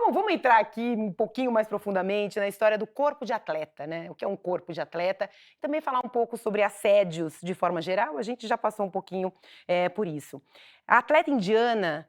Bom, vamos entrar aqui um pouquinho mais profundamente na história do corpo de atleta, né? O que é um corpo de atleta? Também falar um pouco sobre assédios de forma geral, a gente já passou um pouquinho por isso. A atleta indiana,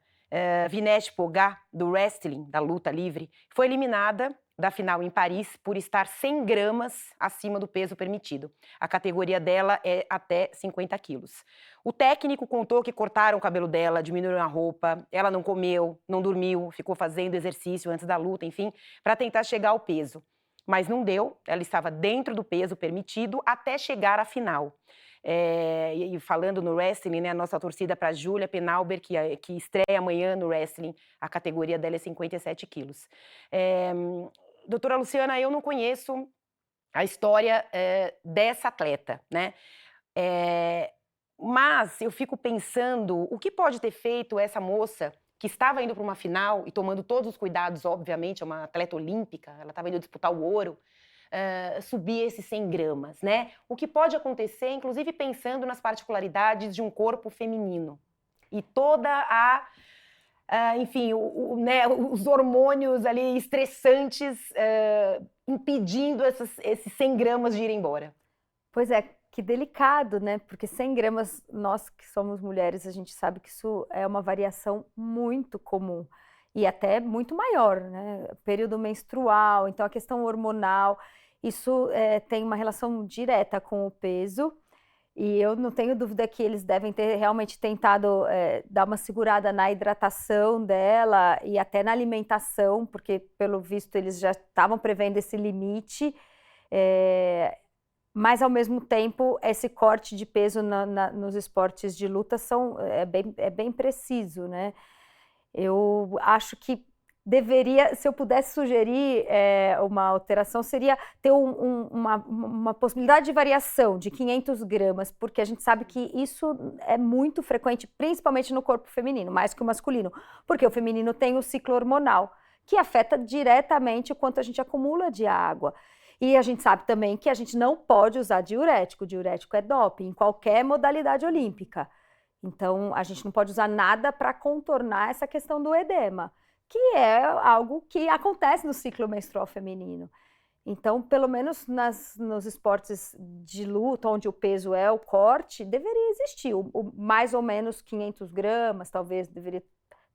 Vinesh Phogat, do wrestling, da luta livre, foi eliminada da final em Paris por estar 100 gramas acima do peso permitido. A categoria dela é até 50 quilos. O técnico contou que cortaram o cabelo dela, diminuíram a roupa, ela não comeu, não dormiu, ficou fazendo exercício antes da luta, enfim, para tentar chegar ao peso. Mas não deu, ela estava dentro do peso permitido até chegar à final. E falando no wrestling, né, a nossa torcida para a Júlia Penalber, que estreia amanhã no wrestling, a categoria dela é 57 quilos. Doutora Luciana, eu não conheço a história dessa atleta, né? Mas eu fico pensando o que pode ter feito essa moça que estava indo para uma final e tomando todos os cuidados, obviamente, é uma atleta olímpica, ela estava indo disputar o ouro, subir esses 100 gramas, né? O que pode acontecer, inclusive pensando nas particularidades de um corpo feminino e toda enfim, né, os hormônios ali estressantes impedindo esses 100 gramas de ir embora. Pois é, que delicado, né? Porque 100 gramas, nós que somos mulheres, a gente sabe que isso é uma variação muito comum e até muito maior, né? Período menstrual, então a questão hormonal, isso tem uma relação direta com o peso. E eu não tenho dúvida que eles devem ter realmente tentado dar uma segurada na hidratação dela e até na alimentação, porque, pelo visto, eles já estavam prevendo esse limite. Mas, ao mesmo tempo, esse corte de peso nos esportes de luta é bem preciso, né? Eu acho que deveria, se eu pudesse sugerir uma alteração, seria ter uma possibilidade de variação de 500 gramas, porque a gente sabe que isso é muito frequente, principalmente no corpo feminino, mais que o masculino, porque o feminino tem o ciclo hormonal, que afeta diretamente o quanto a gente acumula de água. E a gente sabe também que a gente não pode usar diurético. Diurético é doping em qualquer modalidade olímpica. Então, a gente não pode usar nada para contornar essa questão do edema, que é algo que acontece no ciclo menstrual feminino. Então, pelo menos nos esportes de luta, onde o peso é o corte, deveria existir mais ou menos 500 gramas, talvez deveria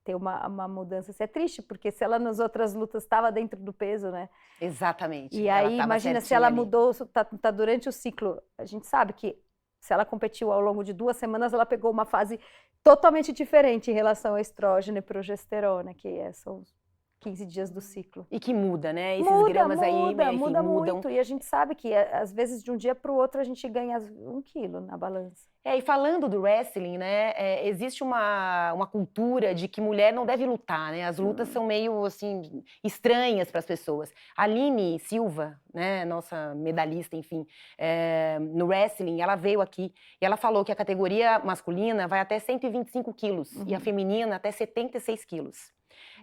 ter uma mudança. Isso é triste, porque se ela nas outras lutas estava dentro do peso, né? Exatamente. E aí, imagina se ela mudou, tá durante o ciclo. A gente sabe que se ela competiu ao longo de 2 semanas, ela pegou uma fase totalmente diferente em relação a estrógeno e progesterona, que são os 15 dias do ciclo. E que muda, né? Esses gramas aí, enfim, muda mudam. muito. E a gente sabe que, às vezes, de um dia para o outro, a gente ganha 1 quilo na balança. E falando do wrestling, né, existe uma cultura de que mulher não deve lutar, né? As lutas são meio, assim, estranhas para as pessoas. A Aline Silva, né, nossa medalhista, enfim, no wrestling, ela veio aqui e ela falou que a categoria masculina vai até 125 quilos e a feminina até 76 quilos.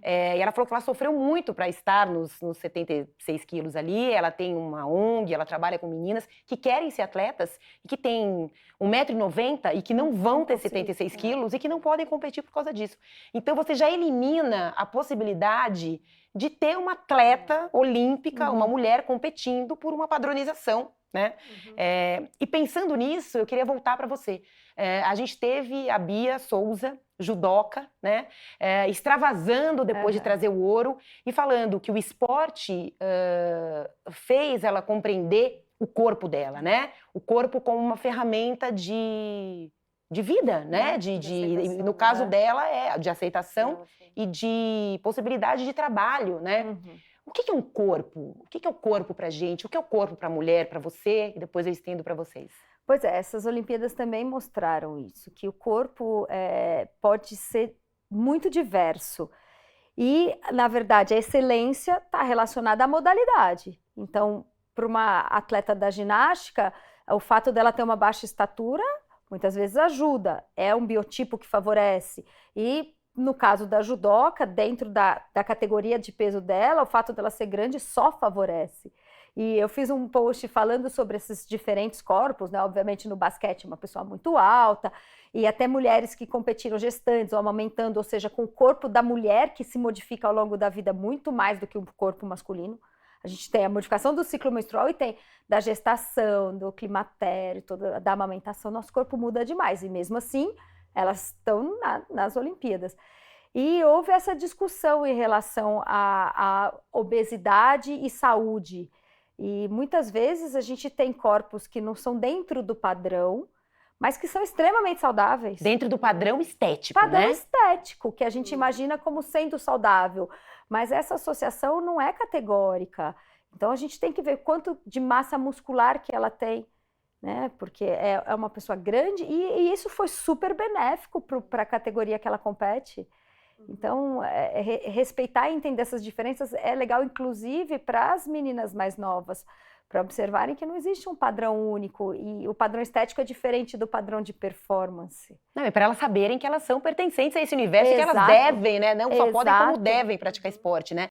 E ela falou que ela sofreu muito para estar nos 76 quilos ali. Ela tem uma ONG, ela trabalha com meninas que querem ser atletas e que têm 1,90 m e que não vão ter 76 quilos e que não podem competir por causa disso. Então você já elimina a possibilidade de ter uma atleta olímpica, uma mulher competindo por uma padronização, né? E pensando nisso, eu queria voltar para você. A gente teve a Bia Souza, judoca, né, extravasando depois de trazer o ouro e falando que o esporte fez ela compreender o corpo dela, né? O corpo como uma ferramenta de vida, né? No caso dela, de aceitação e de possibilidade de trabalho, né? O que é um corpo? O que é o corpo pra gente? O que é o corpo pra mulher, pra você? E depois eu estendo pra vocês. Pois é, essas Olimpíadas também mostraram isso, que o corpo pode ser muito diverso. E, na verdade, a excelência está relacionada à modalidade. Então, para uma atleta da ginástica, o fato dela ter uma baixa estatura, muitas vezes ajuda, é um biotipo que favorece. E, no caso da judoca, dentro da categoria de peso dela, o fato dela ser grande só favorece. E eu fiz um post falando sobre esses diferentes corpos, né? Obviamente no basquete uma pessoa muito alta, e até mulheres que competiram gestantes ou amamentando, ou seja, com o corpo da mulher que se modifica ao longo da vida muito mais do que o corpo masculino. A gente tem a modificação do ciclo menstrual e tem da gestação, do climatério, da amamentação, nosso corpo muda demais, e mesmo assim elas estão nas Olimpíadas. E houve essa discussão em relação à obesidade e saúde. E muitas vezes a gente tem corpos que não são dentro do padrão, mas que são extremamente saudáveis. Dentro do padrão estético, Padrão né? estético, que a gente imagina como sendo saudável. Mas essa associação não é categórica. Então a gente tem que ver quanto de massa muscular que ela tem, né? Porque é uma pessoa grande e isso foi super benéfico para a categoria que ela compete. Então, respeitar e entender essas diferenças é legal, inclusive, para as meninas mais novas, para observarem que não existe um padrão único e o padrão estético é diferente do padrão de performance. Não, e para elas saberem que elas são pertencentes a esse universo, que elas Exato. devem, né? Não só podem, como Exato. devem praticar esporte, né?